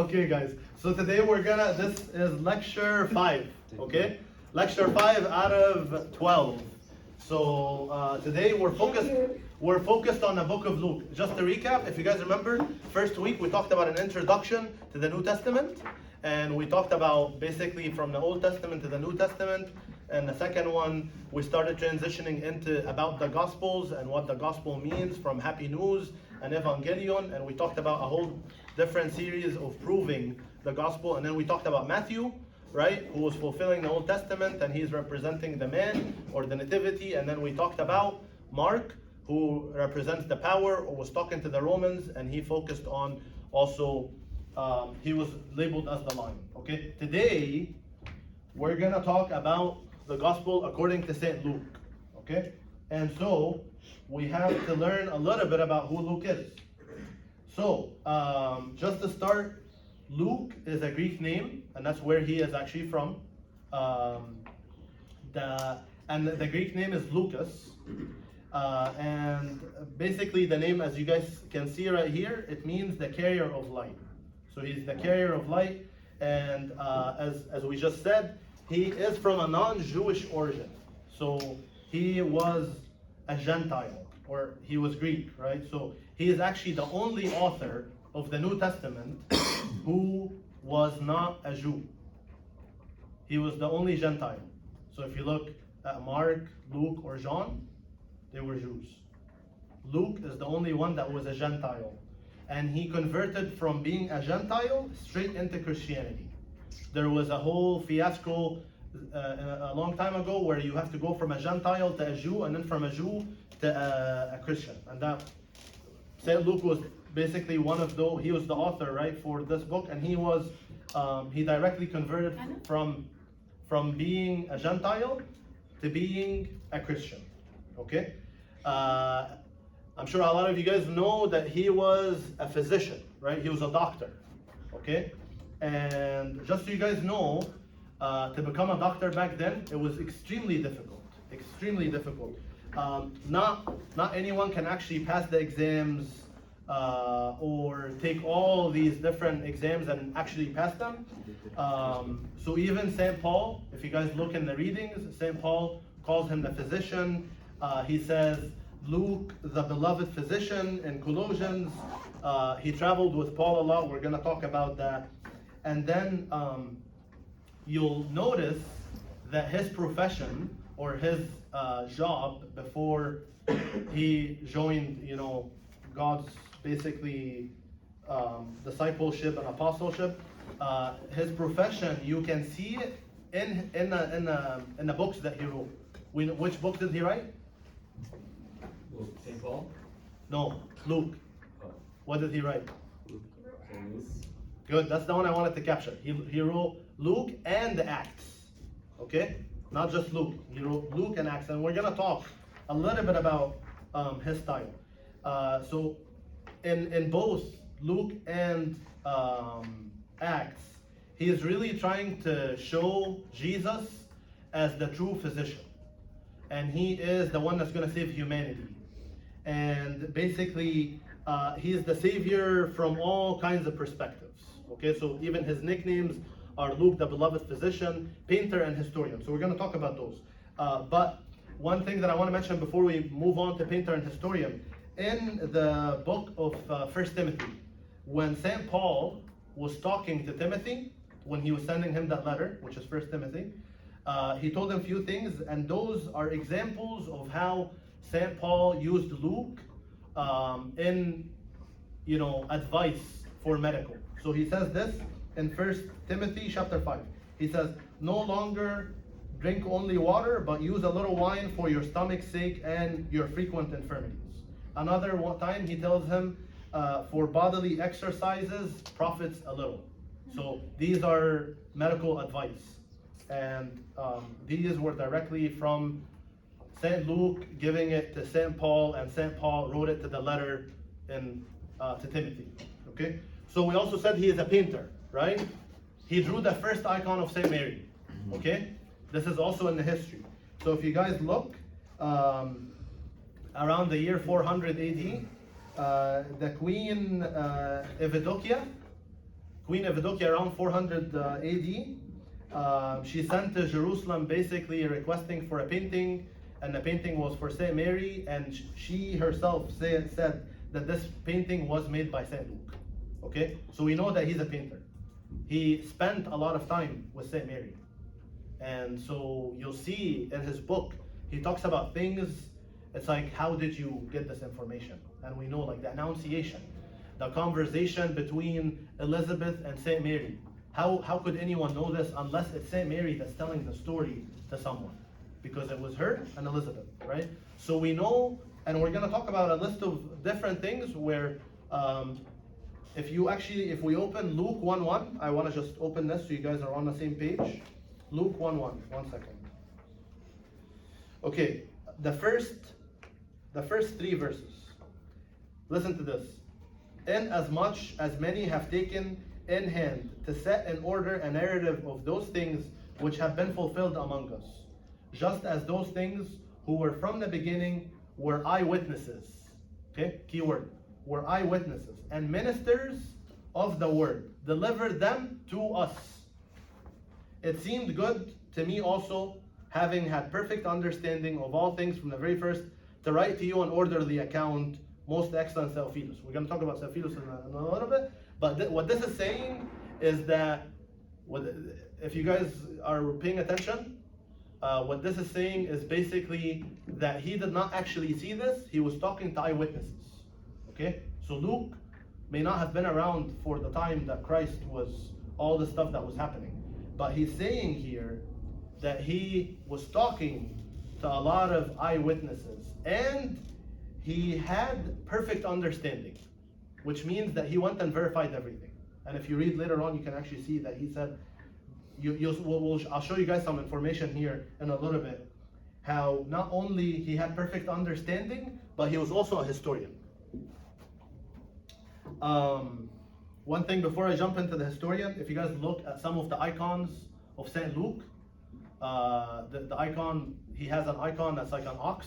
Okay, guys. So today this is lecture 5, okay? Lecture 5 out of 12. So today we're focused on the book of Luke. Just to recap, if you guys remember, first week we talked about an introduction to the New Testament, and we talked about basically from the Old Testament to the New Testament. And the second one, we started transitioning into about the Gospels and what the Gospel means from Happy News and Evangelion. And we talked about a whole different series of proving the Gospel. And then we talked about Matthew, right, who was fulfilling the Old Testament, and he's representing the man or the nativity. And then we talked about Mark, who represents the power, or was talking to the Romans, and he focused on also, he was labeled as the lion. Okay, today we're going to talk about the Gospel according to St. Luke, okay? And so, we have to learn a little bit about who Luke is. So, just to start, Luke is a Greek name, and that's where he is actually from. The Greek name is Lucas. And basically the name, as you guys can see right here, it means the carrier of light. So he's the carrier of light, and as we just said, he is from a non-Jewish origin. So he was a Gentile, or he was Greek, right? So he is actually the only author of the New Testament who was not a Jew. He was the only Gentile. So if you look at Mark, Luke, or John, they were Jews. Luke is the only one that was a Gentile. And he converted from being a Gentile straight into Christianity. There was a whole fiasco a long time ago where you have to go from a Gentile to a Jew, and then from a Jew to a Christian. And that St. Luke was basically one of those. He was the author, right, for this book, and he directly converted from being a Gentile to being a Christian. Okay, I'm sure a lot of you guys know that he was a physician, right? He was a doctor. Okay, and just so you guys know, to become a doctor back then, it was extremely difficult. Extremely difficult. Not anyone can actually pass the exams or take all these different exams and actually pass them. So even St. Paul, if you guys look in the readings, St. Paul calls him the physician. He says, Luke, the beloved physician, in Colossians. He traveled with Paul a lot. We're going to talk about that. And then you'll notice that his profession, or his job before he joined, God's basically discipleship and apostleship, his profession, you can see it in the books that he wrote. Which book did he write? St. Paul? No, Luke. Oh. What did he write? Luke. Good, that's the one I wanted to capture. He wrote Luke and the Acts. Okay? Not just Luke. He wrote Luke and Acts, and we're going to talk a little bit about his style. So, in both Luke and Acts, he is really trying to show Jesus as the true physician. And he is the one that's going to save humanity. And basically, he is the savior from all kinds of perspectives. Okay, so even his nicknames are Luke, the beloved physician, painter, and historian. So we're going to talk about those. But one thing that I want to mention before we move on to painter and historian, in the book of 1 Timothy, when St. Paul was talking to Timothy, when he was sending him that letter, which is 1 Timothy, he told him a few things, and those are examples of how St. Paul used Luke in, advice for medical. So he says this in 1 Timothy chapter 5. He says, no longer drink only water, but use a little wine for your stomach's sake and your frequent infirmities. Another time he tells him, for bodily exercises profits a little. So these are medical advice. And these were directly from St. Luke giving it to St. Paul, and St. Paul wrote it to the letter to Timothy. Okay? So we also said he is a painter, right? He drew the first icon of St. Mary. Okay? This is also in the history. So if you guys look, around the year 400 AD, the Queen Evdokia Queen Evdokia around 400 AD. She sent to Jerusalem basically requesting for a painting, and the painting was for Saint Mary, and she herself said that this painting was made by Saint Luke. Okay, so we know that he's a painter. He spent a lot of time with Saint Mary, and so you'll see in his book he talks about things. It's like, how did you get this information? And we know, like, the Annunciation, the conversation between Elizabeth and Saint Mary. How could anyone know this unless it's Saint Mary that's telling the story to someone? Because it was her and Elizabeth, right? So we know, and we're going to talk about a list of different things where, if we open Luke 1:1, I want to just open this so you guys are on the same page. Luke 1:1, 1 second. Okay, the first 3 verses. Listen to this. Inasmuch as many have taken in hand to set in order a narrative of those things which have been fulfilled among us, just as those things who were from the beginning were eyewitnesses. Okay, keyword, were eyewitnesses and ministers of the word, delivered them to us. It seemed good to me also, having had perfect understanding of all things from the very first, to write to you an orderly account, most excellent Theophilus. We're going to talk about Theophilus in a little bit, but what this is saying is that, if you guys are paying attention, what this is saying is basically that he did not actually see this. He was talking to eyewitnesses. Okay, so Luke may not have been around for the time that Christ was, all the stuff that was happening, but he's saying here that he was talking to a lot of eyewitnesses, and he had perfect understanding, which means that he went and verified everything. And if you read later on, you can actually see that he said, I'll show you guys some information here in a little bit, how not only he had perfect understanding, but he was also a historian. One thing before I jump into the historian, if you guys look at some of the icons of Saint Luke, the icon, he has an icon that's like an ox,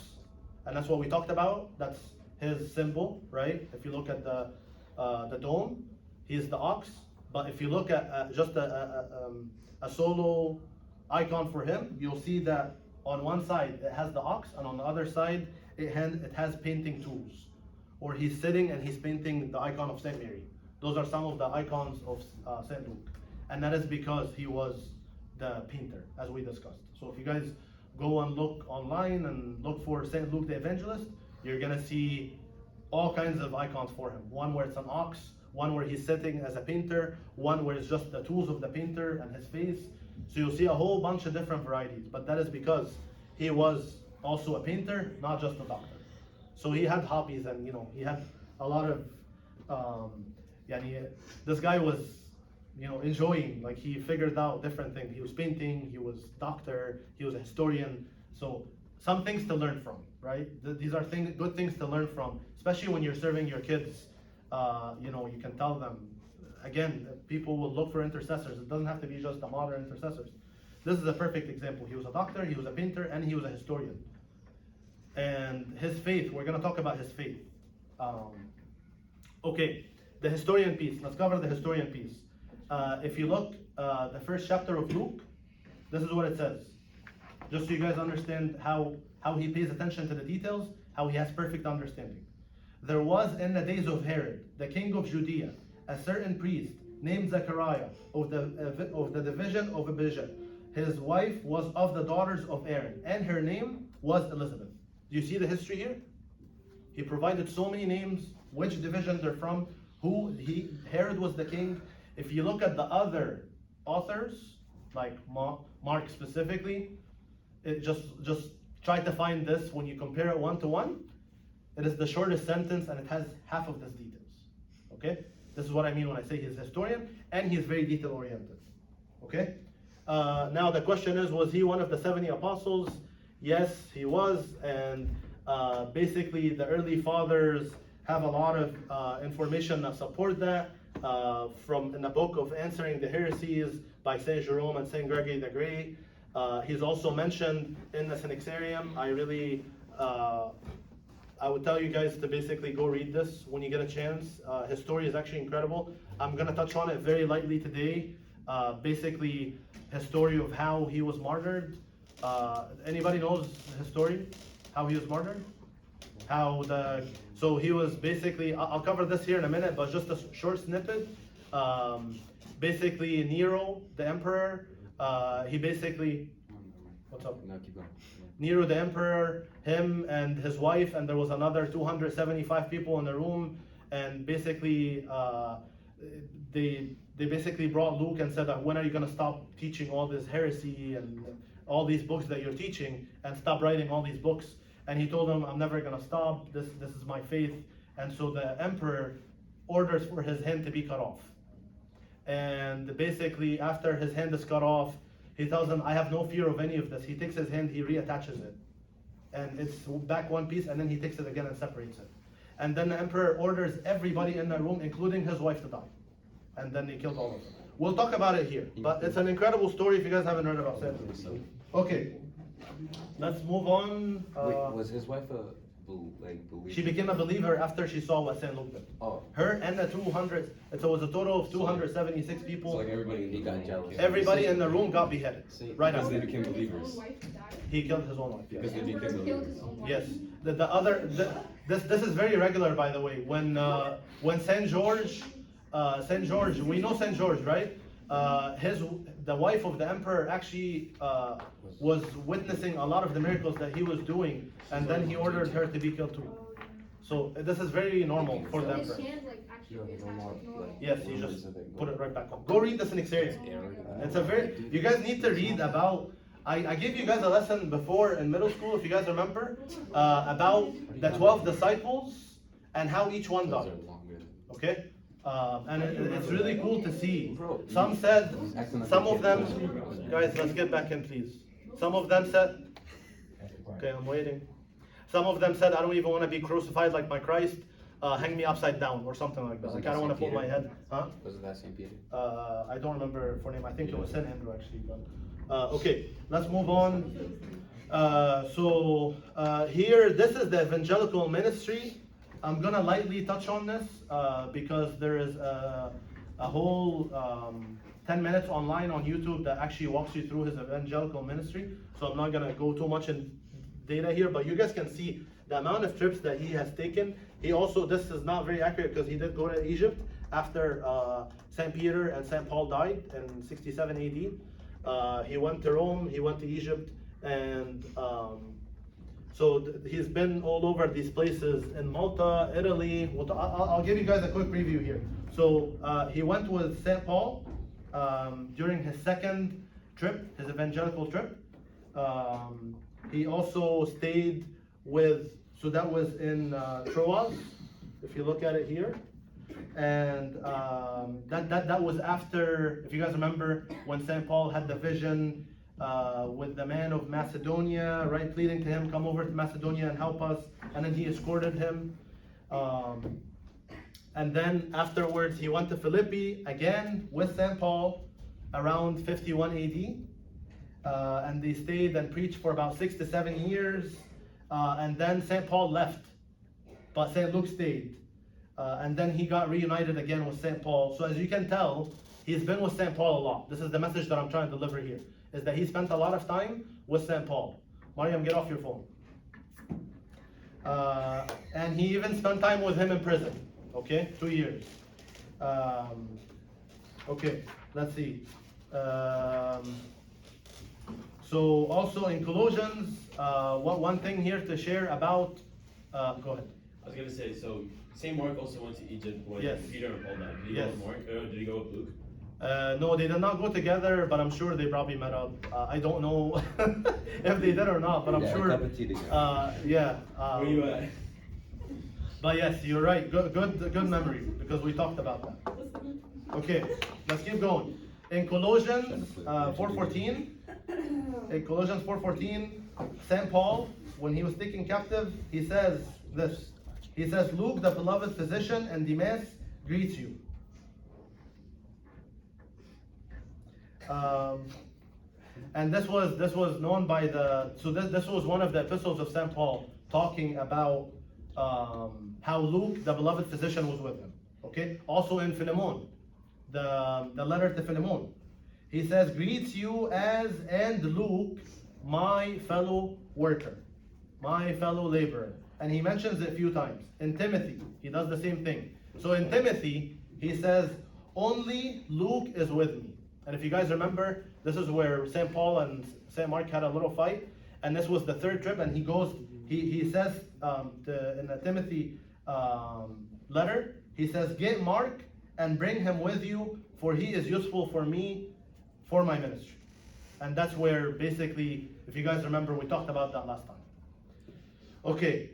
and that's what we talked about. That's his symbol, right? If you look at the dome, he's the ox. But if you look at just a solo icon for him, you'll see that on one side it has the ox, and on the other side it has painting tools. Or he's sitting and he's painting the icon of Saint Mary. Those are some of the icons of Saint Luke. And that is because he was the painter, as we discussed. So if you guys go and look online and look for Saint Luke the Evangelist, you're gonna see all kinds of icons for him. One where it's an ox, one where he's sitting as a painter, one where it's just the tools of the painter and his face. So you'll see a whole bunch of different varieties, but that is because he was also a painter, not just a doctor. So he had hobbies, and he had a lot of this guy was enjoying, like, he figured out different things. He was painting, he was doctor, he was a historian. So some things to learn from, right? These are good things to learn from, especially when you're serving your kids. You can tell them, again, people will look for intercessors. It doesn't have to be just the modern intercessors. This is a perfect example. He was a doctor, he was a painter, and he was a historian. And his faith, we're going to talk about his faith. Okay, the historian piece. Let's cover the historian piece. If you look, the first chapter of Luke, this is what it says. Just so you guys understand how he pays attention to the details, how he has perfect understanding. There was in the days of Herod, the king of Judea, a certain priest named Zechariah of the division of Abijah. His wife was of the daughters of Aaron, and her name was Elizabeth. Do you see the history here? He provided so many names, which division they're from, Herod was the king. If you look at the other authors, like Mark specifically, it just try to find this. When you compare it 1-to-1, it is the shortest sentence, and it has half of these details. Okay, this is what I mean when I say he's a historian, and he's very detail oriented. Okay, now the question is, was he one of the 70 apostles? Yes, he was, and basically the early fathers have a lot of information that support that. From in the book of Answering the Heresies by Saint Jerome and Saint Gregory the Great. He's also mentioned in the Synaxarium. I would tell you guys to basically go read this when you get a chance. His story is actually incredible. I'm gonna touch on it very lightly today. Basically, his story of how he was martyred. Anybody knows his story? How he was martyred? So he was basically, I'll cover this here in a minute, but just a short snippet. Basically, Nero, the emperor, he basically, what's up? No, keep going. Nero the emperor, him and his wife, and there was another 275 people in the room, and basically they basically brought Luke and said, when are you going to stop teaching all this heresy and all these books that you're teaching, and stop writing all these books? And he told them, I'm never going to stop, this is my faith. And so the emperor orders for his hand to be cut off. And basically after his hand is cut off, he tells them, I have no fear of any of this. He takes his hand, he reattaches it. And it's back one piece, and then he takes it again and separates it. And then the emperor orders everybody in the room, including his wife, to die. And then he killed all of them. We'll talk about it here. But it's an incredible story if you guys haven't heard about it. Okay, let's move on. Wait, was his wife a believer? She became a believer after she saw what Saint Luke did. Oh. Her and the 200, so it was a total of 276 people. So like everybody in the got room jealous. became- Everybody in the room got beheaded. Right Because after. they became believers. He killed his own wife. Yes. Because they became believers. Yes. This is very regular, by the way. When Saint George, we know Saint George, right? The wife of the emperor actually was witnessing a lot of the miracles that he was doing, and then he ordered her to be killed too. So this is very normal for the emperor. Yes, you just put it right back on. Go read this in experience. It's you guys need to read about, I gave you guys a lesson before in middle school, if you guys remember, about the 12 disciples and how each one died. Okay? And it's really cool to see. Some of them, guys, let's get back in, please. Some of them said, okay, I'm waiting. Some of them said, I don't even want to be crucified like my Christ. Hang me upside down or something like that. Like, I don't want to put my head. Huh? Was that St. Peter? I don't remember for name. I think it was St. Andrew actually. But okay, let's move on. Here, this is the evangelical ministry. I'm gonna lightly touch on this because there is a whole 10 minutes online on YouTube that actually walks you through his evangelical ministry. So I'm not gonna go too much in data here, but you guys can see the amount of trips that he has taken. He also, this is not very accurate because he did go to Egypt after St. Peter and St. Paul died in 67 AD. He went to Rome, he went to Egypt, and so he's been all over these places in Malta, Italy. I'll give you guys a quick preview here. So he went with St. Paul during his second trip, his evangelical trip. He also stayed with, so that was in Troas, if you look at it here. And that was after, if you guys remember, when St. Paul had the vision with the man of Macedonia, right, pleading to him, come over to Macedonia and help us, and then he escorted him. And then afterwards he went to Philippi again with St. Paul around 51 AD. And they stayed and preached for about 6 to 7 years. And then St. Paul left, but St. Luke stayed. And then he got reunited again with St. Paul. So as you can tell, he's been with St. Paul a lot. This is the message that I'm trying to deliver here, is that he spent a lot of time with St. Paul. Mariam, get off your phone. And he even spent time with him in prison, okay, 2 years. Okay, let's see. So also in Colossians, one thing here to share about, go ahead. I was going to say, so St. Mark also went to Egypt when Yes. Peter and Paul died. Did he Yes. go with Mark, or did he go with Luke? No, they did not go together, but I'm sure they probably met up. I don't know if they did or not, but I'm sure. A cup of tea together. Yeah. Where you at? But yes, you're right. Good memory, because we talked about that. Okay, let's keep going. In Colossians 4:14, in Colossians 4:14, St. Paul, when he was taken captive, he says this. He says, Luke, the beloved physician, and Demas greets you. And this was known by this was one of the epistles of St. Paul, talking about how Luke, the beloved physician, was with him. Okay. Also in Philemon, the letter to Philemon, he says, greets you as and Luke, my fellow worker, my fellow laborer. And he mentions it a few times. In Timothy, he does the same thing. So in Timothy, he says, only Luke is with me. And if you guys remember, this is where St. Paul and St. Mark had a little fight. And this was the third trip. And he says in the Timothy letter, he says, get Mark and bring him with you, for he is useful for me for my ministry. And that's where basically, if you guys remember, we talked about that last time. Okay,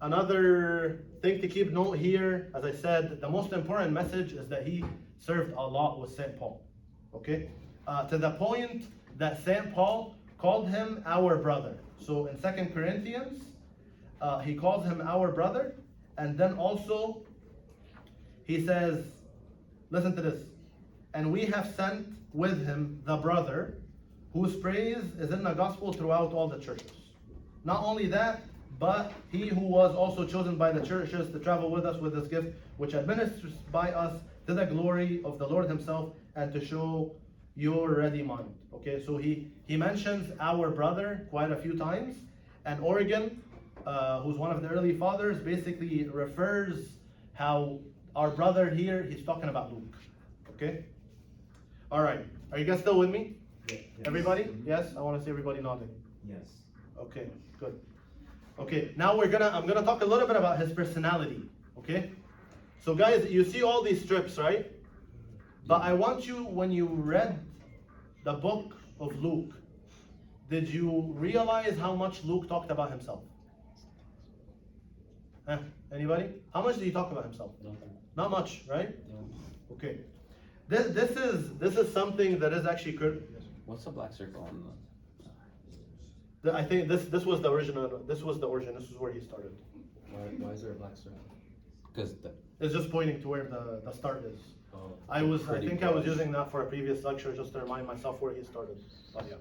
another thing to keep note here, as I said, the most important message is that he served a lot with St. Paul. Okay, to the point that St. Paul called him our brother. So in 2 Corinthians, he calls him our brother, and then also he says, listen to this, and we have sent with him the brother whose praise is in the gospel throughout all the churches. Not only that, but he who was also chosen by the churches to travel with us with this gift, which administers by us to the glory of the Lord himself and to show your ready mind. Okay, so he mentions our brother quite a few times, and Origen, who's one of the early fathers, basically refers how our brother here, he's talking about Luke. Okay? All right, are you guys still with me? Yes. Everybody? Yes? I want to see everybody nodding. Yes. Okay, good. Okay, now I'm gonna talk a little bit about his personality. Okay? So guys, you see all these strips, right? But I want you, when you read the book of Luke, did you realize how much Luke talked about himself? Anybody? How much did he talk about himself? Nothing. Not much, right? No. Okay. This is something that is actually What's the black circle on I think this was the original. This was the origin. This is where he started. Why is there a black circle? Because It's just pointing to where the start is. Oh. I think I was broad. using that for a previous lecture just to remind myself where he started. But yeah.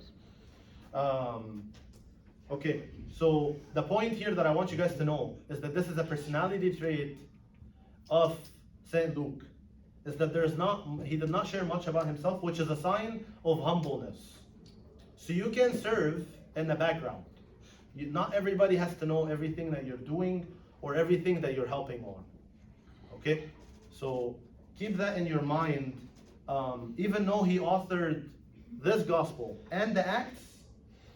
Okay, so the point here that I want you guys to know is that this is a personality trait of Saint Luke. Is that he did not share much about himself, which is a sign of humbleness. So you can serve in the background. Not everybody has to know everything that you're doing or everything that you're helping on. Okay, so keep that in your mind. Even though he authored this gospel and the Acts,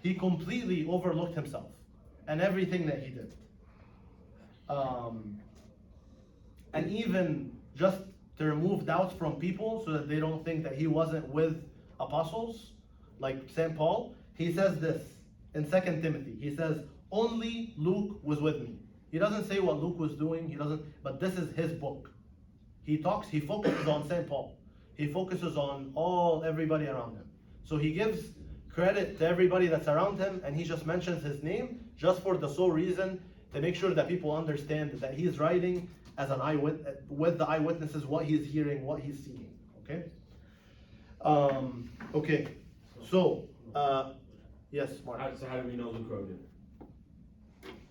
he completely overlooked himself and everything that he did. And even just to remove doubts from people so that they don't think that he wasn't with apostles, like St. Paul, he says this in 2 Timothy. He says, only Luke was with me. He doesn't say what Luke was doing, but this is his book. He focuses on St. Paul. He focuses on everybody around him. So he gives credit to everybody that's around him, and he just mentions his name just for the sole reason to make sure that people understand that he's writing as an eyewitness, with the eyewitnesses, what he's hearing, what he's seeing. Okay? Okay. So, yes, Mark. So how do we know Luke wrote it?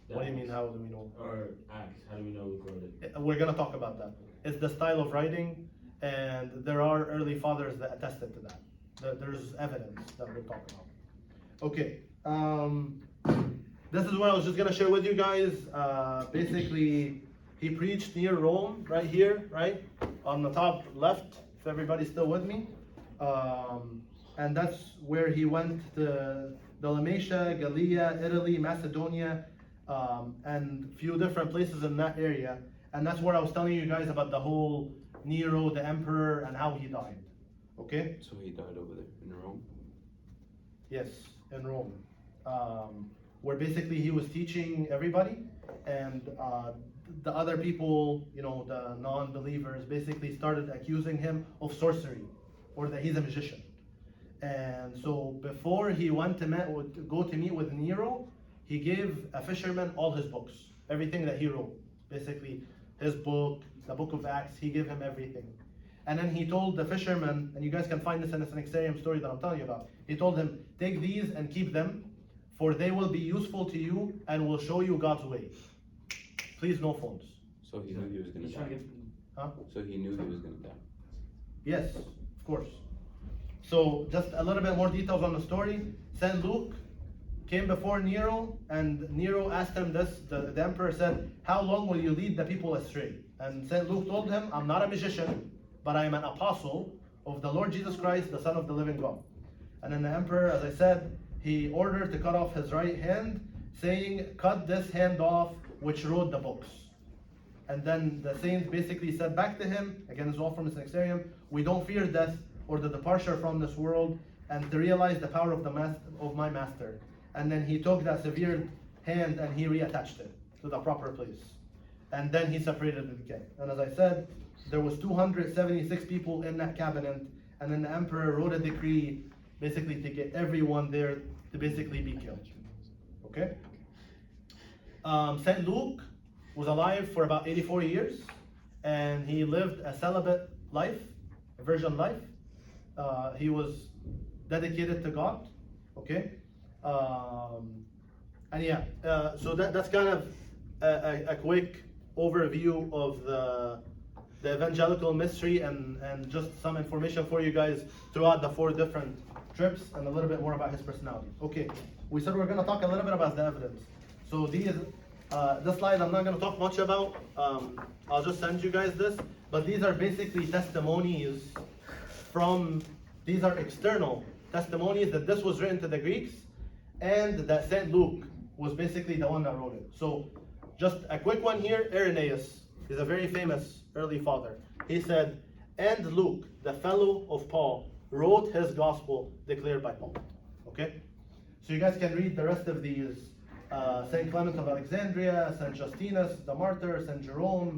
What do you mean, how do we know? Or Acts, how do we know Luke wrote it? We're going to talk about that. It's the style of writing, and there are early fathers that attested to that. There's evidence that we'll talk about. Okay. This is what I was just going to share with you guys. Basically, he preached near Rome, right here, right? On the top left, if everybody's still with me. And that's where he went to Dalmatia, Gallia, Italy, Macedonia, and a few different places in that area. And that's where I was telling you guys about the whole Nero, the emperor, and how he died. Okay? So he died over there in Rome? Yes, in Rome. Where basically he was teaching everybody, and the other people, the non-believers, basically started accusing him of sorcery, or that he's a magician. And so before he went to go to meet with Nero, he gave a fisherman all his books, everything that he wrote. Basically, his book, the book of Acts, he gave him everything. And then he told the fisherman, and you guys can find this in the Sanexarium story that I'm telling you about. He told him, take these and keep them, for they will be useful to you and will show you God's way. Please, no phones. So he knew he was gonna He's trying to die. Huh? So he knew he was gonna die. Yes, of course. So just a little bit more details on the story. Saint Luke came before Nero, and Nero asked him this. The emperor said, "How long will you lead the people astray?" And Saint Luke told him, "I'm not a magician, but I am an apostle of the Lord Jesus Christ, the Son of the living God." And then the emperor, as I said, he ordered to cut off his right hand, saying, "Cut this hand off which wrote the books." And then the saint basically said back to him, again, it's all from his Exterium, "We don't fear death or the departure from this world, and to realize the power of of my master." And then he took that severed hand and he reattached it to the proper place. And then he separated it again. And as I said, there was 276 people in that cabinet, and then the emperor wrote a decree basically to get everyone there to basically be killed. Okay? Saint Luke was alive for about 84 years, and he lived a celibate life, a virgin life. He was dedicated to God. Okay? And yeah, so that's kind of a quick overview of the evangelical mystery and just some information for you guys throughout the 4 different trips and a little bit more about his personality. Okay, we said we're going to talk a little bit about the evidence. So this slide I'm not going to talk much about. I'll just send you guys this. But these are basically testimonies these are external testimonies that this was written to the Greeks, and that St. Luke was basically the one that wrote it. So just a quick one here. Irenaeus is a very famous early father. He said, "And Luke, the fellow of Paul, wrote his gospel declared by Paul." Okay? So you guys can read the rest of these. St. Clement of Alexandria, St. Justinus, the martyr, St. Jerome.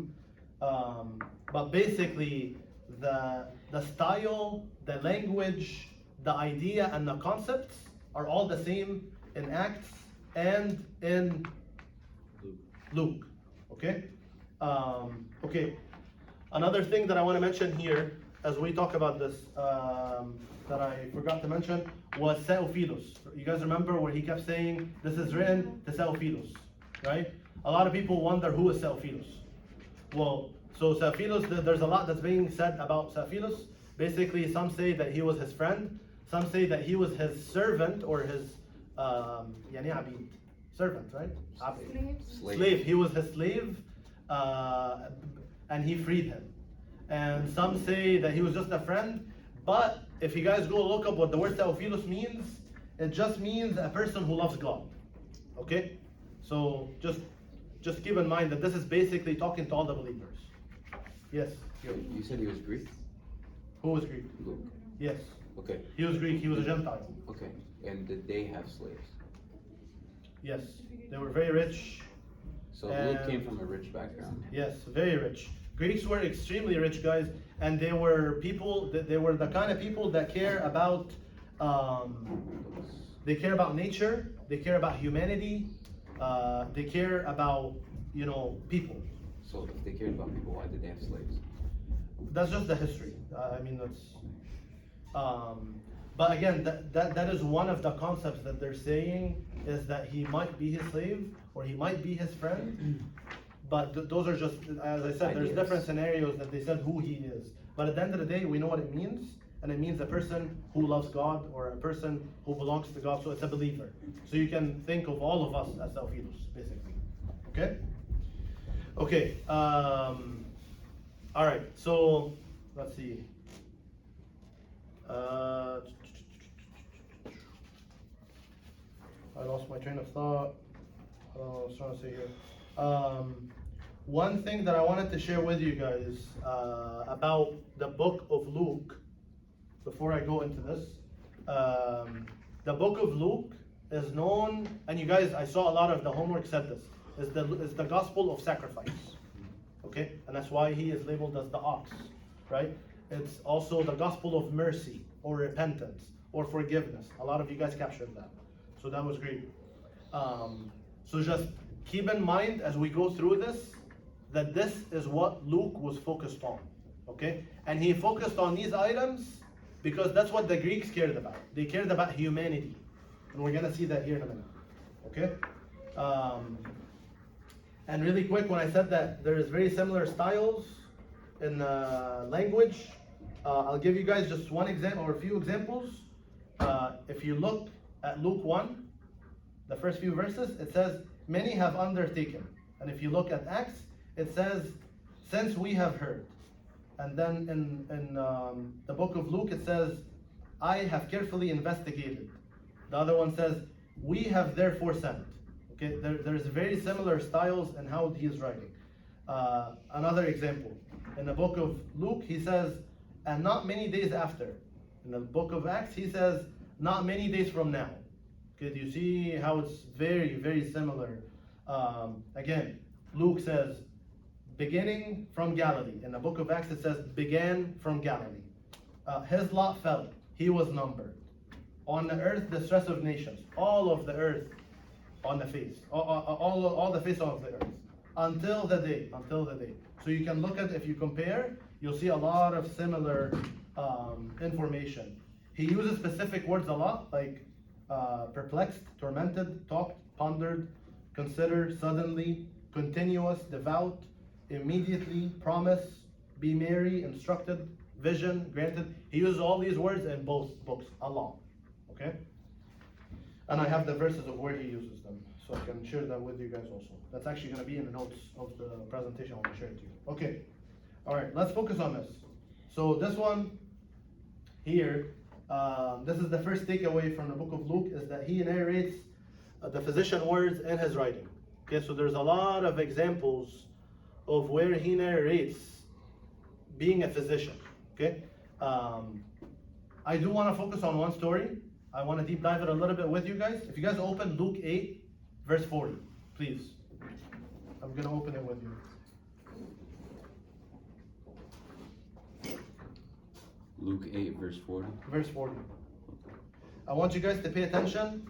But basically, the style, the language, the idea, and the concepts are all the same in Acts and in Luke. Okay? Okay. Another thing that I want to mention here, as we talk about this, that I forgot to mention, was Theophilus. You guys remember where he kept saying, "This is written to Theophilus," right? A lot of people wonder who is Theophilus. Well, so Theophilus, there's a lot that's being said about Theophilus. Basically, some say that he was his friend. Some say that he was his servant or his يعني عبيد. Servant, right? Slave. He was his slave, and he freed him. And some say that he was just a friend. But if you guys go look up what the word Theophilus means, it just means a person who loves God. Okay? So just keep in mind that this is basically talking to all the believers. Yes. You said he was Greek? Who was Greek? Luke. Yes. Okay. He was Greek. He was a Gentile. Okay. And did they have slaves? Yes. They were very rich. So Luke came from a rich background. Yes, very rich. Greeks were extremely rich, guys, and they were the kind of people that care about nature, they care about humanity, they care about people. So if they cared about people, why did they have slaves? That's just the history. But again, that is one of the concepts that they're saying, is that he might be his slave or he might be his friend. But those are just, as I said, there's different scenarios that they said who he is. But at the end of the day, we know what it means. And it means a person who loves God or a person who belongs to God. So it's a believer. So you can think of all of us as Theophilus, basically. Okay? Okay. All right. So let's see. I lost my train of thought. I was trying to say here. One thing that I wanted to share with you guys about the book of Luke, before I go into this, the book of Luke is known, and you guys, I saw a lot of the homework said this, is the gospel of sacrifice. Okay, and that's why he is labeled as the ox, right? It's also the gospel of mercy or repentance or forgiveness. A lot of you guys captured that, so that was great. So just keep in mind as we go through this, that this is what Luke was focused on, okay? And he focused on these items because that's what the Greeks cared about. They cared about humanity, and we're gonna see that here in a minute, okay? And really quick, when I said that there is very similar styles in language, I'll give you guys just one example or a few examples. If you look at Luke 1, the first few verses, it says, many have undertaken. And if you look at Acts, it says, since we have heard. And then in the book of Luke, it says, I have carefully investigated. The other one says, we have therefore sent. Okay, there's very similar styles in how he is writing. Another example, in the book of Luke, he says, and not many days after. In the book of Acts, he says, not many days from now. Okay, do you see how it's very, very similar? Again, Luke says, beginning from Galilee. In the book of Acts, it says, began from Galilee. His lot fell. He was numbered. On the earth, the stress of nations. All of the earth on the face. All the face of the earth. Until the day. So you can look at, if you compare, you'll see a lot of similar information. He uses specific words a lot, like perplexed, tormented, talked, pondered, consider, suddenly, continuous, devout, immediately, promise, be merry, instructed, vision, granted. He uses all these words in both books a lot. Okay? And I have the verses of where he uses them, so I can share that with you guys also. That's actually going to be in the notes of the presentation. I want to share it to you. Okay. All right, let's focus on this. So this one here, this is the first takeaway from the book of Luke, is that he narrates the physician words in his writing. Okay, so there's a lot of examples of where he narrates being a physician. Okay, I do want to focus on one story. I want to deep dive it a little bit with you guys. If you guys open Luke 8, verse 40, please. I'm going to open it with you. Luke 8, verse 40. Verse 40. I want you guys to pay attention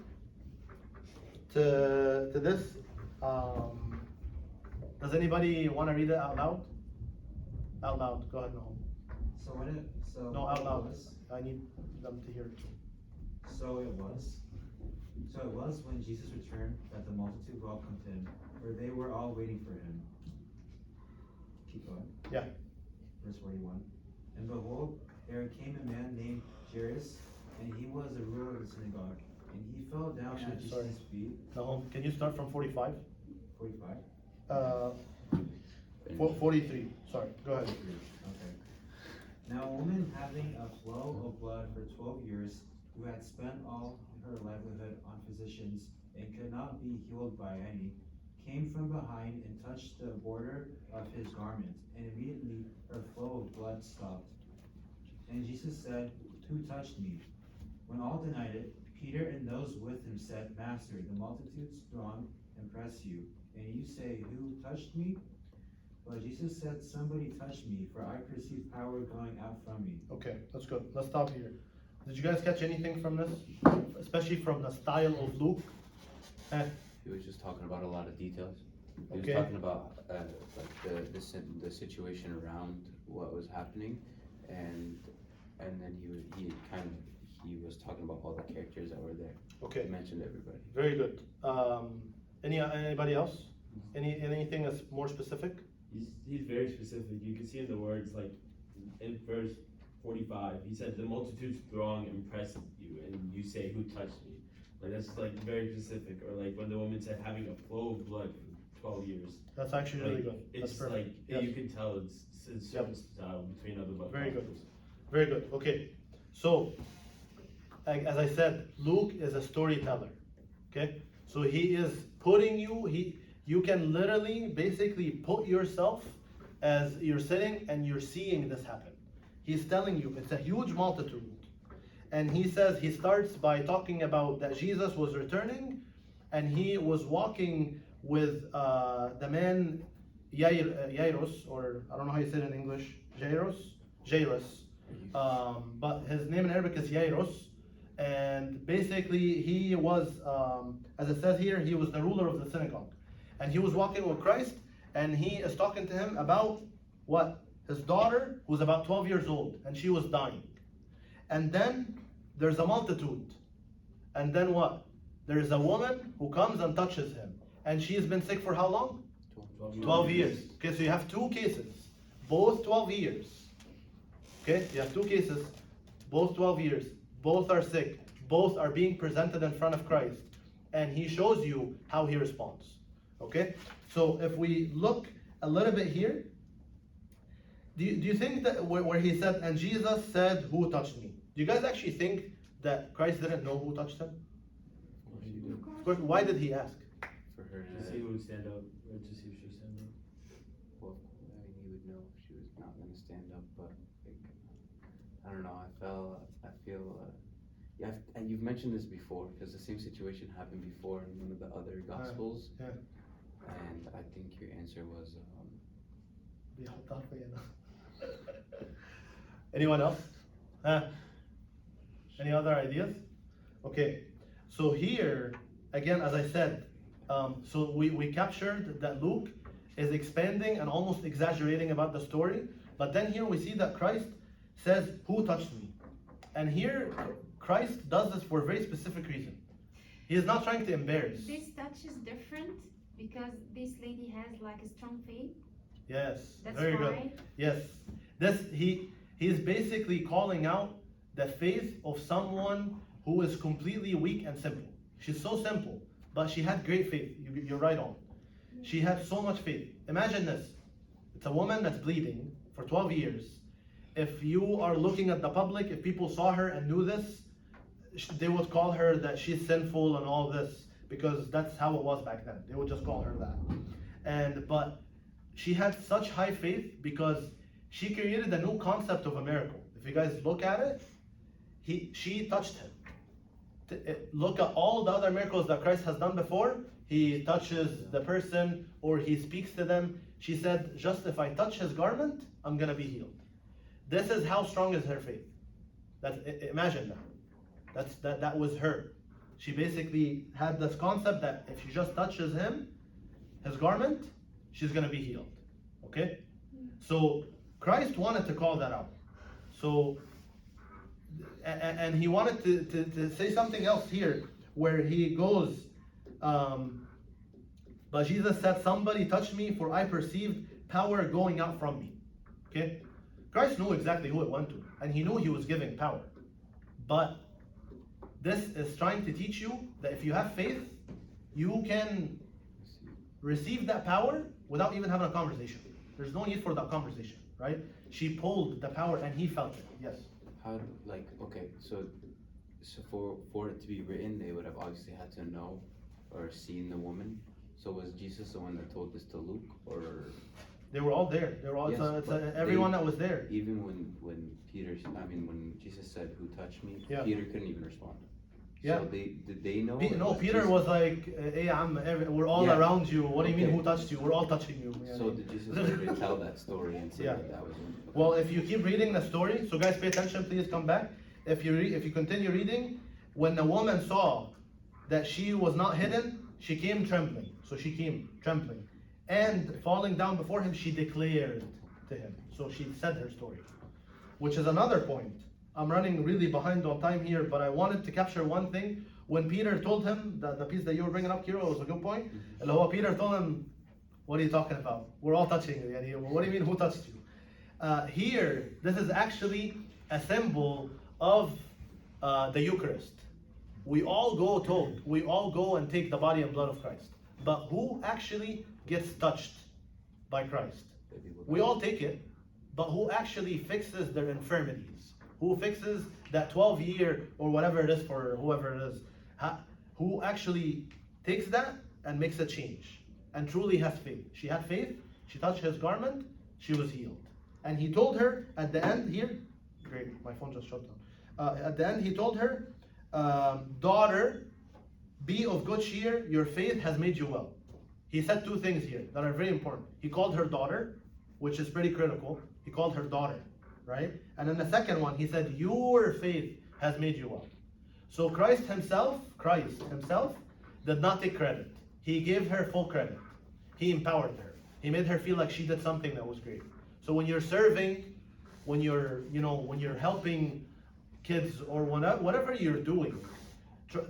to this. Does anybody want to read it out loud? Out loud. Go ahead, Noel. No, out loud. I need them to hear it. So it was when Jesus returned that the multitude welcomed him, for they were all waiting for him. Keep going. Yeah. Verse 41. And behold, there came a man named Jairus, and he was a ruler of the synagogue. And he fell down at Jesus' feet. Noel, can you start from 45? 45? 43. Sorry. Go ahead. Okay. Now a woman having a flow of blood for 12 years, who had spent all her livelihood on physicians and could not be healed by any, came from behind and touched the border of his garment, and immediately her flow of blood stopped. And Jesus said, who touched me? When all denied it, Peter and those with him said, Master, the multitudes throng and press you, and you say, who touched me? But Jesus said, somebody touched me, for I perceive power going out from me. Okay, that's good. Let's stop here. Did you guys catch anything from this? Especially from the style of Luke? He was just talking about a lot of details. He Okay. was talking about like the situation around what was happening, and then he was talking about all the characters that were there. Okay. He mentioned everybody. Very good. Anybody else? Anything that's more specific? He's very specific. You can see in the words, like in verse 45, he said, the multitudes throng and press you, and you say, who touched me? Like that's like very specific. Or like when the woman said, having a flow of blood for 12 years. That's actually really good. That's It's perfect. like, Yes. you can tell it's certain style between other blood. Very good. gospels. Very good. Okay. So, as I said, Luke is a storyteller. Okay? So he is putting you can literally basically put yourself as you're sitting and you're seeing this happen. He's telling you it's a huge multitude. And he says, he starts by talking about that Jesus was returning and he was walking with the man Jairus, or I don't know how you say it in English, Jairus. But his name in Arabic is Jairus. And basically he was, as it says here, he was the ruler of the synagogue. And he was walking with Christ, and he is talking to him about what? His daughter, who's about 12 years old, and she was dying. And then there's a multitude. And then what? There's a woman who comes and touches him. And she's been sick for how long? 12 years. Okay, so you have two cases, both 12 years. Okay, you have two cases, both 12 years, both are sick, both are being presented in front of Christ, and he shows you how he responds. Okay, so if we look a little bit here, do you think that where he said, and Jesus said, who touched me? Do you guys actually think that Christ didn't know who touched him? Of course, why did he ask? For her To see who would stand up, or to see if she would stand up. well, I mean, he would know if she was not gonna stand up, but like, I don't know, I feel, yeah, and you've mentioned this before, because the same situation happened before in one of the other gospels. yeah. And I think your answer was, Anyone else? Any other ideas? Okay, so here, again, as I said, so we captured that Luke is expanding and almost exaggerating about the story, but then here we see that Christ says, who touched me? And here, Christ does this for a very specific reason. He is not trying to embarrass. This touch is different because this lady has like a strong faith. Yes, That's very why. good. Yes, he is basically calling out the faith of someone who is completely weak and simple. She's so simple, but she had great faith. You're right on. She had so much faith. Imagine this. It's a woman that's bleeding for 12 years. If you are looking at the public, if people saw her and knew this, they would call her that she's sinful and all this, because that's how it was back then. They would just call her that. But she had such high faith because she created a new concept of a miracle. If you guys look at it, she touched him. Look at all the other miracles that Christ has done before. He touches the person or he speaks to them. She said, just if I touch his garment, I'm gonna be healed. This is how strong is her faith. Imagine that. That was her. She basically had this concept that if she just touches him, his garment, she's gonna be healed. Okay? So Christ wanted to call that out. So and he wanted to say something else here where he goes, but Jesus said, somebody touched me, for I perceived power going out from me. Okay? Christ knew exactly who it went to, and he knew he was giving power. But this is trying to teach you that if you have faith, you can receive that power without even having a conversation. There's no need for that conversation, right? She pulled the power and he felt it. Yes. how, like, okay, so for it to be written, they would have obviously had to know or seen the woman. So was Jesus the one that told this to Luke, or? They were all there. They were all, Yes, everyone that was there. Even when when Jesus said, who touched me, Yeah. Peter couldn't even respond. Yeah. So did they know? No, or Peter Jesus- was like, hey, we're all Yeah. around you. What do you mean, Okay. who touched you? We're all touching you. So did Jesus later tell that story and say Yeah. that was him? Well, if you keep reading the story, so guys, pay attention, please come back. If you continue reading, when the woman saw that she was not hidden, she came trembling. So she came trembling. And falling down before him, she declared to him. So she said her story. Which is another point. I'm running really behind on time here, but I wanted to capture one thing. When Peter told him, the piece that you were bringing up, Kiro, was a good point. Peter told him, what are you talking about? We're all touching you. Yani, what do you mean, who touched you? Here, this is actually a symbol of the Eucharist. We all go and take the body and blood of Christ. But who actually gets touched by Christ? We all take it, but who actually fixes their infirmities? Who fixes that 12-year or whatever it is for whoever it is? Who actually takes that and makes a change and truly has faith? She had faith, she touched his garment, she was healed. And he told her at the end here, great, my phone just shut down. At the end, he told her, daughter, be of good cheer, your faith has made you well. He said two things here that are very important. He called her daughter, which is pretty critical. He called her daughter, right? And then the second one, he said, your faith has made you well. So Christ himself did not take credit. He gave her full credit. He empowered her. He made her feel like she did something that was great. So when you're serving, when you're helping kids or whatever you're doing,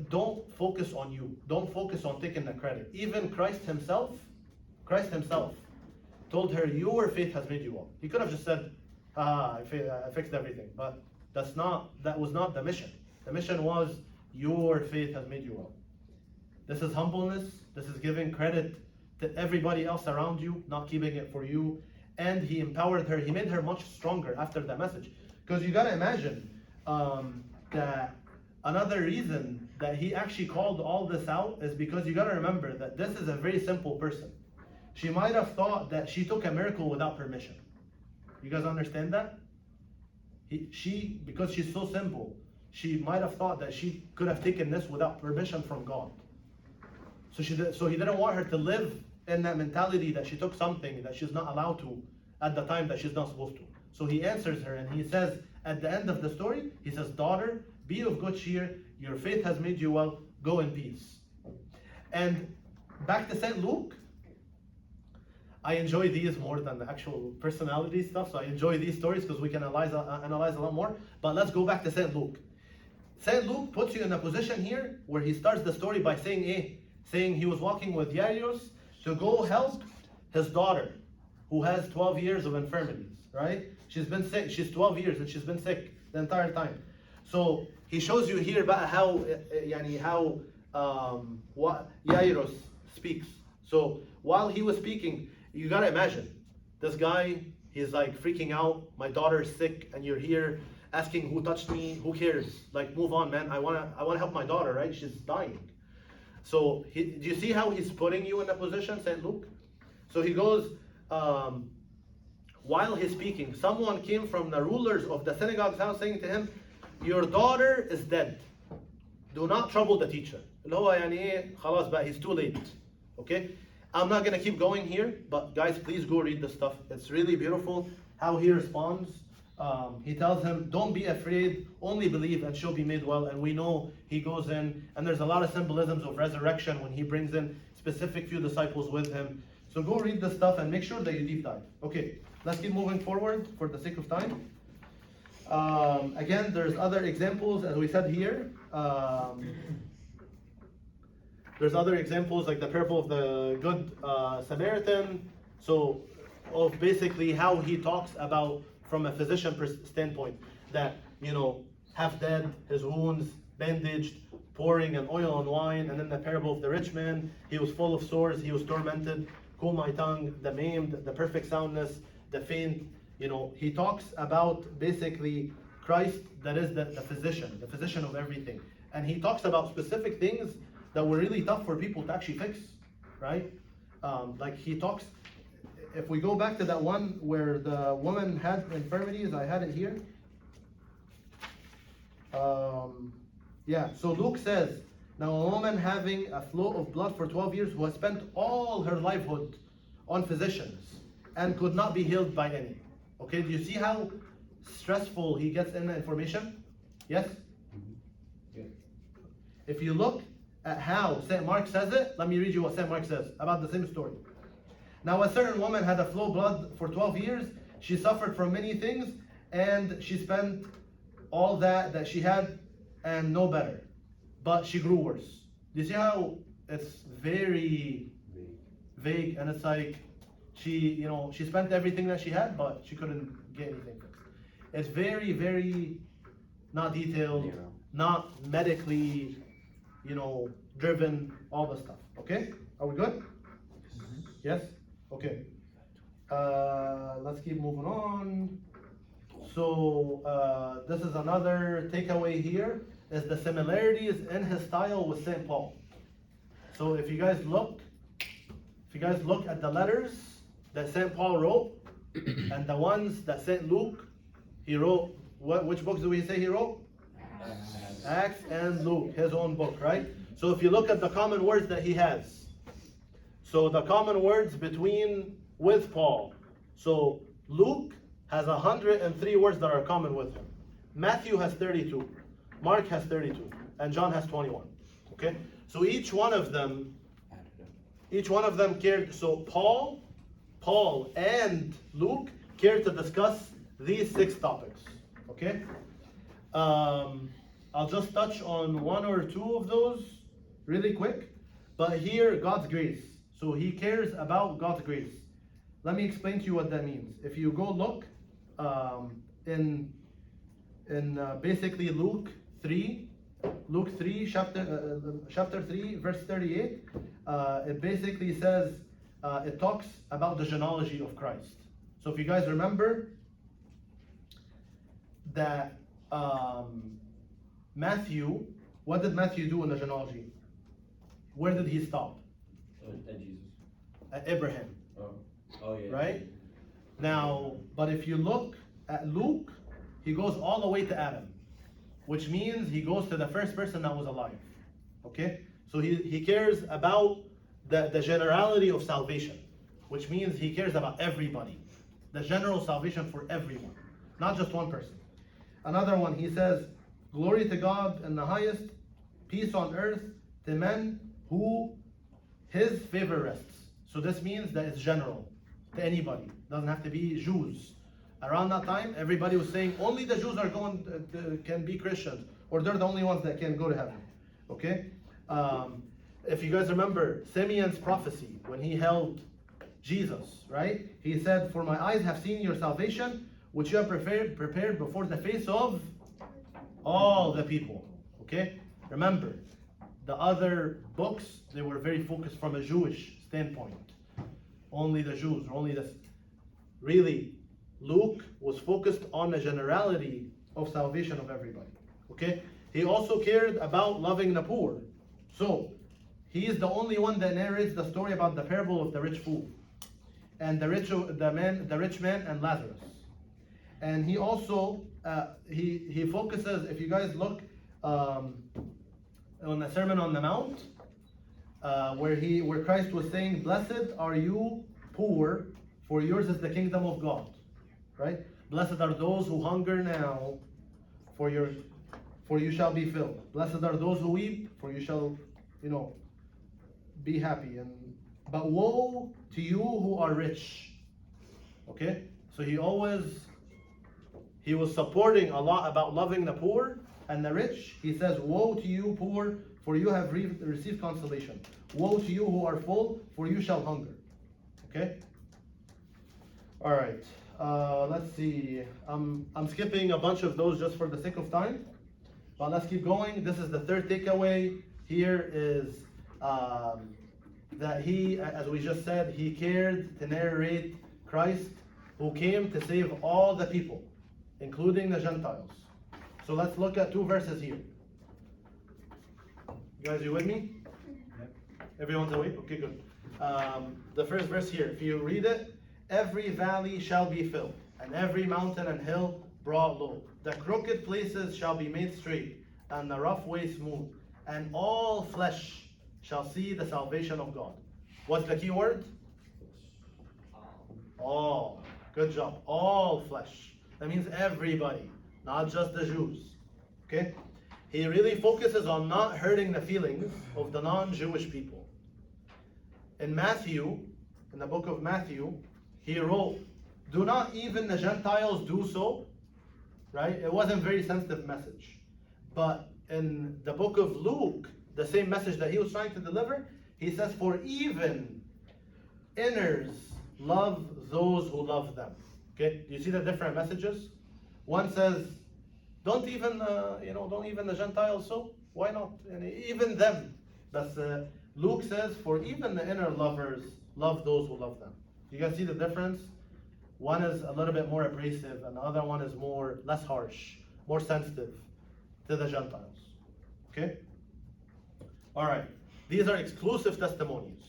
don't focus on you. Don't focus on taking the credit. Even Christ himself told her, your faith has made you well. He could have just said, I fixed everything. But that was not the mission. The mission was, your faith has made you well. This is humbleness. This is giving credit to everybody else around you, not keeping it for you. And he empowered her. He made her much stronger after that message. Because you got to imagine that another reason that he actually called all this out is because you got to remember that this is a very simple person. She might have thought that she took a miracle without permission. You guys understand that? Because she's so simple, she might have thought that she could have taken this without permission from God. So he didn't want her to live in that mentality that she took something that she's not allowed to at the time that she's not supposed to. So he answers her and he says, at the end of the story, he says, daughter, be of good cheer, your faith has made you well, go in peace. And back to St. Luke, I enjoy these more than the actual personality stuff, so I enjoy these stories because we can analyze a lot more. But let's go back to St. Luke. St. Luke puts you in a position here where he starts the story by saying he was walking with Yairus to go help his daughter, who has 12 years of infirmities, right? She's been sick, she's 12 years and she's been sick the entire time. So he shows you here about how what Yairus speaks. So while he was speaking, you gotta imagine, this guy, he's like freaking out, my daughter's sick and you're here asking who touched me, who cares? Like, move on, man, I wanna help my daughter, right? She's dying. So do you see how he's putting you in a position, St. Luke? So he goes, while he's speaking, someone came from the rulers of the synagogue's house saying to him, your daughter is dead. Do not trouble the teacher. اللي هو يعني ايه خلاص بقى, he's too late. Okay? I'm not gonna keep going here, but guys, please go read the stuff. It's really beautiful how he responds. He tells him, don't be afraid, only believe and she'll be made well. And we know he goes in, and there's a lot of symbolisms of resurrection when he brings in specific few disciples with him. So go read the stuff and make sure that you deep dive. Okay, let's keep moving forward for the sake of time. Again, there's other examples, as we said here. There's other examples like the parable of the good Samaritan. So of basically how he talks about, from a physician standpoint, that, half dead, his wounds bandaged, pouring an oil on wine. And then the parable of the rich man, he was full of sores, he was tormented, cool my tongue, the maimed, the perfect soundness, the faint. He talks about basically Christ, that is the physician of everything. And he talks about specific things that were really tough for people to actually fix, right? Like he talks, if we go back to that one where the woman had infirmities, I had it here. So Luke says, now a woman having a flow of blood for 12 years who has spent all her livelihood on physicians and could not be healed by any. Okay, do you see how stressful he gets in the information? Yes? Yeah. If you look at how St. Mark says it, let me read you what St. Mark says about the same story. Now a certain woman had a flow of blood for 12 years. She suffered from many things, and she spent all that she had and no better. But she grew worse. Do you see how it's very vague, and it's like she spent everything that she had, but she couldn't get anything fixed. It's very, very not detailed, not medically, driven, all the stuff. Okay? Are we good? Yes? Okay. Let's keep moving on. So this is another takeaway here, is the similarities in his style with St. Paul. So if you guys look at the letters that St. Paul wrote and the ones that St. Luke, he wrote, which books do we say he wrote? Acts and Luke, his own book, right? So if you look at the common words that he has, so the common words with Paul. So Luke has 103 words that are common with him. Matthew has 32. Mark has 32. And John has 21. Okay? So each one of them cared. So Paul and Luke cared to discuss these 6 topics. Okay? I'll just touch on 1 or 2 of those really quick. But here, God's grace. So he cares about God's grace. Let me explain to you what that means. If you go look in basically Luke 3, chapter 3, verse 38, it basically says, it talks about the genealogy of Christ. So if you guys remember that Matthew, what did Matthew do in the genealogy? Where did he stop? And Jesus. At Abraham, Oh yeah. right? Now, but if you look at Luke, he goes all the way to Adam, which means he goes to the first person that was alive. Okay? So he cares about the generality of salvation, which means he cares about everybody. The general salvation for everyone, not just one person. Another one, he says, glory to God in the highest, peace on earth to men who his favor rests. So this means that it's general to anybody. Doesn't have to be Jews. Around that time, everybody was saying only the Jews are can be Christians, or they're the only ones that can go to heaven. Okay? If you guys remember Simeon's prophecy when he held Jesus, right? He said, "For my eyes have seen your salvation, which you have prepared before the face of all the people." Okay? Remember, the other books, they were very focused from a Jewish standpoint. Only the Jews, only this. Really, Luke was focused on the generality of salvation of everybody. Okay? He also cared about loving the poor. So, he is the only one that narrates the story about the parable of the rich fool and the rich man and Lazarus. And he also he focuses, if you guys look on the Sermon on the Mount, where Christ was saying, "Blessed are you poor, for yours is the kingdom of God." Right? Blessed are those who hunger now, for you shall be filled. Blessed are those who weep, for you shall, be happy. But woe to you who are rich. Okay? So he was supporting a lot about loving the poor and the rich. He says, "Woe to you poor, for you have received consolation. Woe to you who are full, for you shall hunger." Okay? All right. Let's see. I'm skipping a bunch of those just for the sake of time. But let's keep going. This is the third takeaway. Here is that he, as we just said, he cared to narrate Christ who came to save all the people, including the Gentiles. So let's look at two verses here. You guys, you with me? Yep. Everyone's awake? Okay, good. The first verse here, if you read it, every valley shall be filled, and every mountain and hill brought low. The crooked places shall be made straight, and the rough way smooth, and all flesh shall see the salvation of God. What's the key word? All. Good job. All flesh. That means everybody, not just the Jews. Okay? He really focuses on not hurting the feelings of the non-Jewish people. In Matthew, in the book of Matthew, he wrote, "Do not even the Gentiles do so?" Right? It wasn't a very sensitive message. But in the book of Luke, the same message that he was trying to deliver, he says, "For even inners love those who love them." Okay? Do you see the different messages? One says, don't even the Gentiles so? Why not? And even them. That's Luke says, "For even the inner lovers love those who love them." You guys see the difference? One is a little bit more abrasive, and the other one is less harsh, more sensitive to the Gentiles. Okay? All right. These are exclusive testimonies,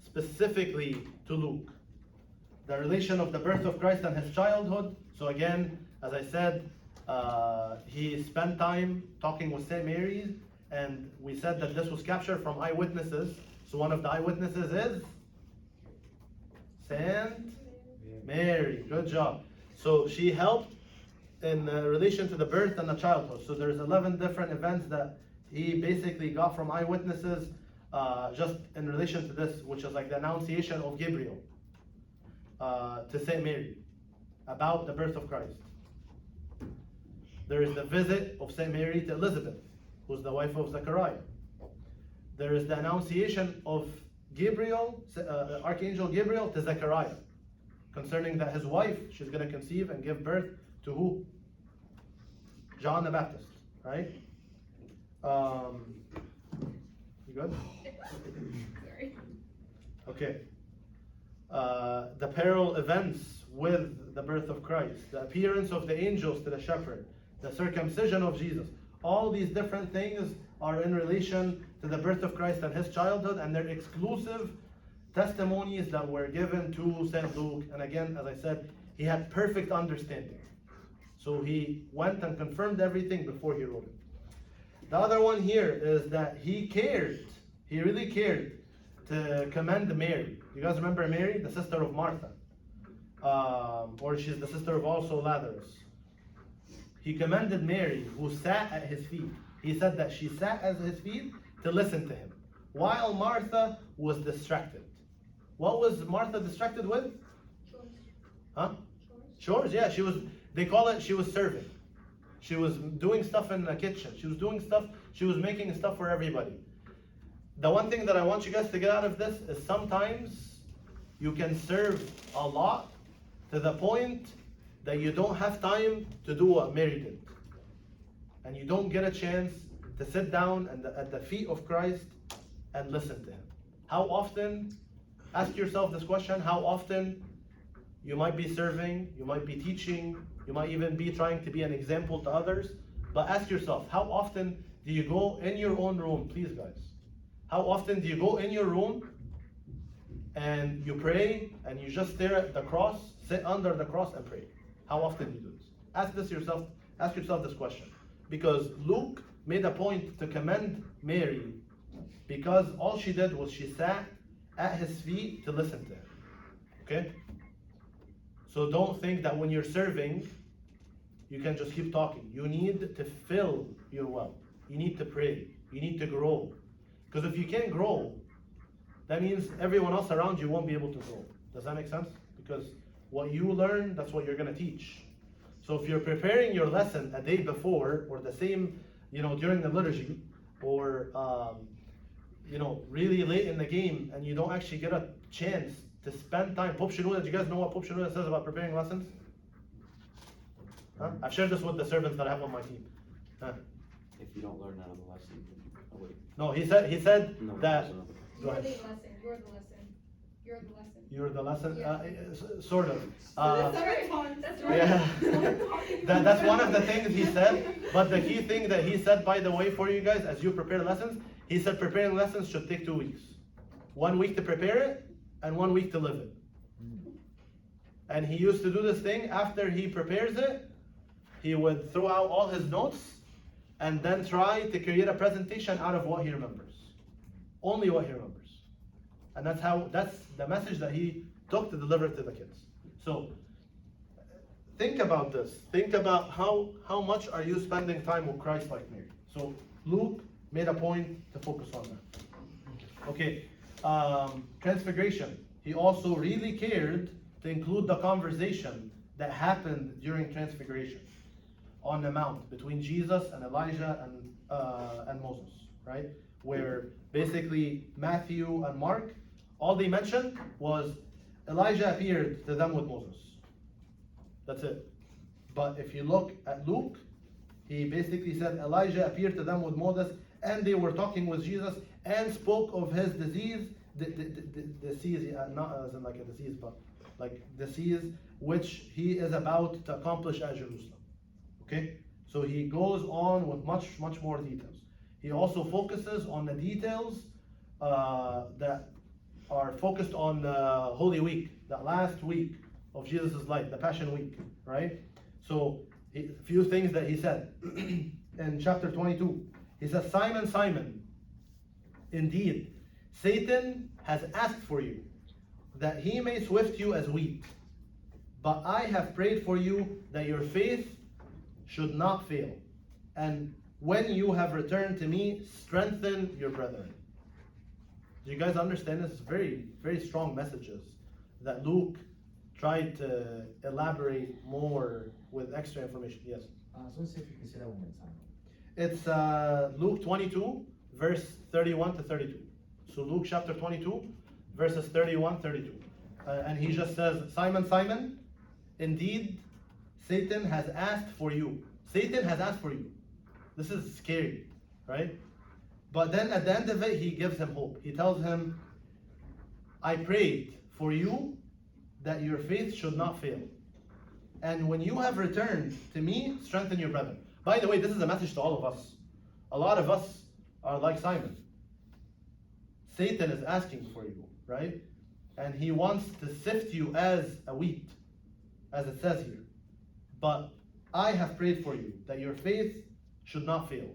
specifically to Luke. The relation of the birth of Christ and his childhood. So again, as I said, he spent time talking with St. Mary, and we said that this was captured from eyewitnesses. So one of the eyewitnesses is Saint Mary. Good job. So she helped in relation to the birth and the childhood. So there's 11 different events that he basically got from eyewitnesses just in relation to this, which is like the annunciation of Gabriel to Saint Mary about the birth of Christ. There is the visit of Saint Mary to Elizabeth, who's the wife of Zechariah. There is the annunciation of Archangel Gabriel to Zechariah, concerning that his wife, she's going to conceive and give birth to who? John the Baptist, right? You good? Sorry. Okay. The parallel events with the birth of Christ, the appearance of the angels to the shepherd, the circumcision of Jesus. All these different things are in relation to the birth of Christ and his childhood, and they're exclusive testimonies that were given to St. Luke. And again, as I said, he had perfect understanding. So he went and confirmed everything before he wrote it. The other one here is that he really cared to commend Mary. You guys remember Mary, the sister of Martha? Or she's the sister of also Lazarus. He commended Mary, who sat at his feet. He said that she sat at his feet to listen to him, while Martha was distracted. What was Martha distracted with? Huh? Chores, yeah. They call it, she was serving. She was doing stuff in the kitchen. She was making stuff for everybody. The one thing that I want you guys to get out of this is sometimes you can serve a lot to the point that you don't have time to do what Mary did. And you don't get a chance to sit down at the feet of Christ and listen to him. How often, ask yourself this question, how often you might be serving, you might be teaching, you might even be trying to be an example to others, but ask yourself, how often do you go in your own room, please guys? How often do you go in your room and you pray and you just stare at the cross, sit under the cross and pray? How often do you do this? Ask yourself this question. Because Luke made a point to commend Mary because all she did was she sat at his feet to listen to him. Okay? So don't think that when you're serving, you can just keep talking. You need to fill your well. You need to pray. You need to grow. Because if you can't grow, that means everyone else around you won't be able to grow. Does that make sense? Because what you learn, that's what you're going to teach. So if you're preparing your lesson a day before, or the same, during the liturgy, or, really late in the game, and you don't actually get a chance to spend time. Pope Shenouda, do you guys know what Pope Shenouda says about preparing lessons? Huh? I've shared this with the servants that I have on my team. Huh? If you don't learn out of the lesson, oh wait. No, he said No, that. there's another. Go ahead. You're the lesson. You're the lesson. Yeah. Sort of. That's right. Yeah. That's one of the things he said. But the key thing that he said, by the way, for you guys, as you prepare lessons, he said preparing lessons should take 2 weeks. 1 week to prepare it, and 1 week to live it. And he used to do this thing after he prepares it. He would throw out all his notes and then try to create a presentation out of what he remembers. Only what he remembers. And that's the message that he took to deliver to the kids. So think about this. Think about how much are you spending time with Christ like Mary. So Luke made a point to focus on that. Okay, Transfiguration. He also really cared to include the conversation that happened during Transfiguration on the mount between Jesus and Elijah and Moses, right? Where basically Matthew and Mark, all they mentioned was Elijah appeared to them with Moses. That's it. But if you look at Luke, he basically said Elijah appeared to them with Moses, and they were talking with Jesus and spoke of his disease, disease, not as in like a disease, but like disease which he is about to accomplish at Jerusalem. Okay? So he goes on with much more details. He also focuses on the details that are focused on the Holy Week, the last week of Jesus' life, the Passion Week, right? So a few things that he said in chapter 22. He says, Simon, Simon, indeed, Satan has asked for you, that he may swift you as wheat. But I have prayed for you that your faith should not fail. And when you have returned to me, strengthen your brethren. Do you guys understand this? Very, very strong messages that Luke tried to elaborate more with extra information. Yes? So let's see if you can say that one more time. It's Luke 22, verse 31 to 32. So Luke chapter 22, verses 31, 32. And he just says, Simon, Simon, indeed, Satan has asked for you. Satan has asked for you. This is scary, right? But then at the end of it, he gives him hope. He tells him, I prayed for you that your faith should not fail. And when you have returned to me, strengthen your brethren. By the way, this is a message to all of us. A lot of us are like Simon. Satan is asking for you, right? And he wants to sift you as a wheat, as it says here. But I have prayed for you that your faith should not fail.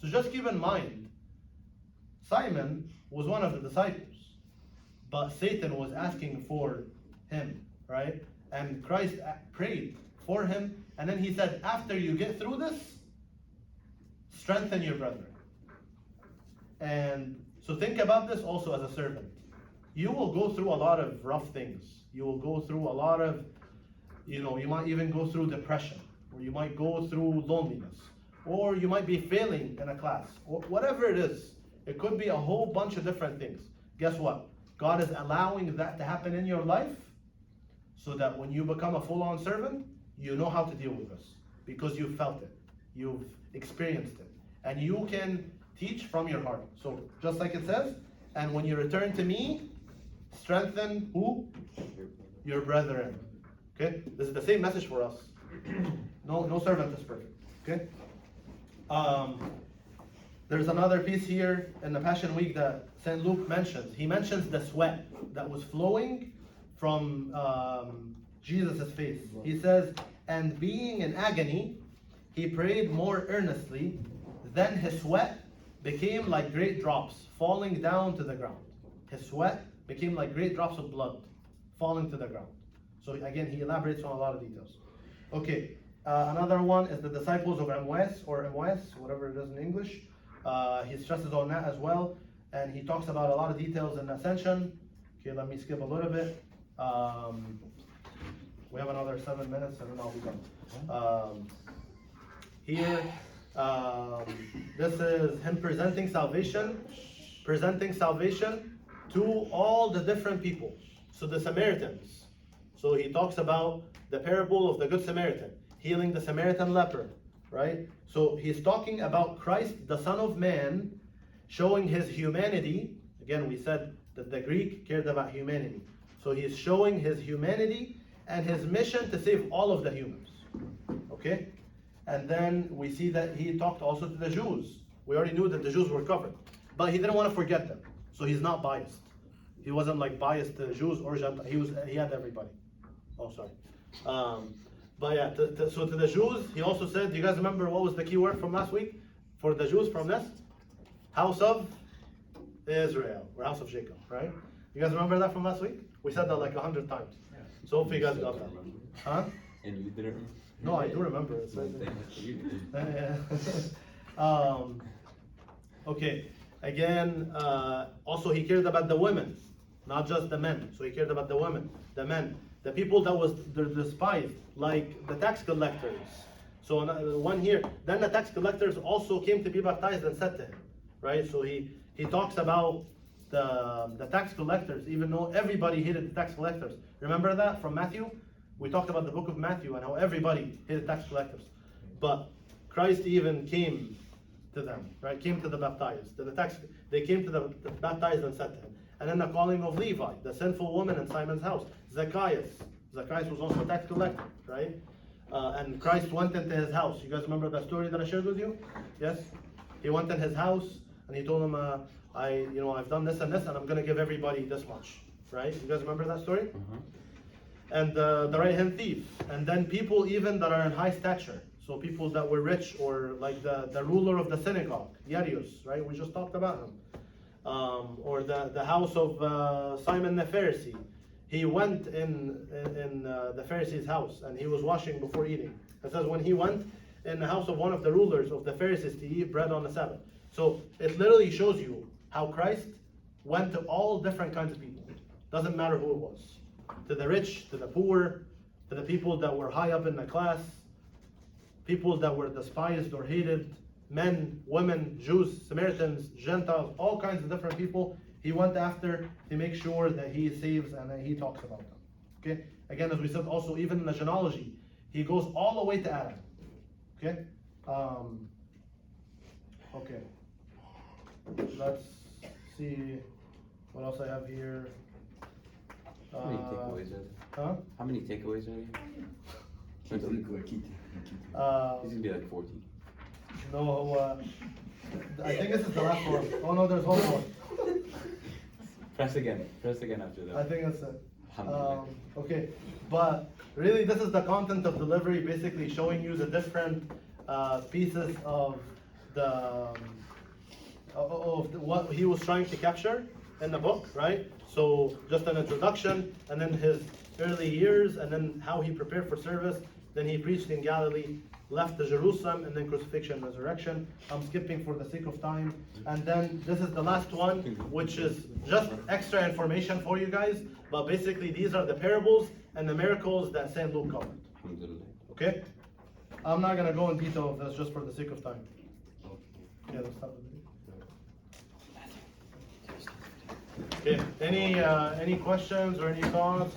So just keep in mind, Simon was one of the disciples, but Satan was asking for him, right? And Christ prayed for him, and then he said, after you get through this, strengthen your brethren. And so think about this also as a servant. You will go through a lot of rough things. You will go through a lot of, you might even go through depression, or you might go through loneliness, or you might be failing in a class, or whatever it is. It could be a whole bunch of different things. Guess what? God is allowing that to happen in your life so that when you become a full-on servant, you know how to deal with this because you've felt it, you've experienced it, and you can teach from your heart. So just like it says, and when you return to me, strengthen who? Your brethren. Okay? This is the same message for us. No servant is perfect. Okay? There's another piece here in the Passion Week that St. Luke mentions. He mentions the sweat that was flowing from Jesus' face. He says, and being in agony, he prayed more earnestly. Then his sweat became like great drops falling down to the ground. His sweat became like great drops of blood falling to the ground. So again, he elaborates on a lot of details. Okay, another one is the disciples of MOS, or MOS, whatever it is in English. He stresses on that as well, and he talks about a lot of details in Ascension. Okay, let me skip a little bit. We have another 7 minutes, and then I'll be done. Here, this is him presenting salvation to all the different people. So the Samaritans. So he talks about the parable of the Good Samaritan, healing the Samaritan leper, right? So he's talking about Christ, the Son of Man, showing his humanity. Again, we said that the Greek cared about humanity. So he's showing his humanity and his mission to save all of the humans. Okay? And then we see that he talked also to the Jews. We already knew that the Jews were covered. But he didn't want to forget them. So he's not biased. He wasn't like biased to Jews or Gentiles. He had everybody. Oh, sorry. But yeah, so to the Jews, he also said, do you guys remember what was the key word from last week? For the Jews from this? House of Israel, or house of Jacob, right? You guys remember that from last week? We said that like 100 times. So hopefully you guys got that. Huh? And you didn't remember? No, I do remember. It's right there. Okay, again, also he cared about the women, not just the men. So he cared about the women, the men, the people that was despised, like the tax collectors. So one here, then the tax collectors also came to be baptized and said to him, right? So he talks about the tax collectors, even though everybody hated the tax collectors. Remember that from Matthew? We talked about the book of Matthew and how everybody hated tax collectors. But Christ even came to them, right? Came to the baptized. They came to the baptized and said to him. And then the calling of Levi, the sinful woman in Simon's house. Zacchaeus was also a tax collector, right? And Christ went into his house. You guys remember that story that I shared with you? Yes? He went in his house and he told him, I've done this and this, and I'm going to give everybody this much, right? You guys remember that story? Uh-huh. And the right-hand thief. And then people even that are in high stature. So people that were rich, or like the ruler of the synagogue, Yairus, right? We just talked about him. Or the house of Simon the Pharisee. He went in the Pharisee's house and he was washing before eating. It says when he went in the house of one of the rulers of the Pharisees to eat bread on the Sabbath. So it literally shows you how Christ went to all different kinds of people. Doesn't matter who it was. To the rich, to the poor, to the people that were high up in the class, people that were despised or hated, men, women, Jews, Samaritans, Gentiles, all kinds of different people. he went after to make sure that he saves and that he talks about them. Okay? Again, as we said also, even in the genealogy, he goes all the way to Adam. Okay? Okay. Let's see what else I have here. How many takeaways are there? Huh? How many takeaways are there? Keep it quick, keep it. He's gonna be like 40. No, I think this is the last one. Oh no, there's one more. Press again after I that. think that's it. Alhamdulillah. Okay, but really this is the content of delivery, basically showing you the different pieces of what he was trying to capture in the book, right? So just an introduction, and then his early years, and then how he prepared for service. Then he preached in Galilee, left to Jerusalem, and then crucifixion, resurrection. I'm skipping for the sake of time. And then this is the last one, which is just extra information for you guys. But basically, these are the parables and the miracles that St. Luke covered. Alhamdulillah. Okay? I'm not gonna go in detail of this just for the sake of time. Yeah, let's stop the video. Okay, any questions or any thoughts?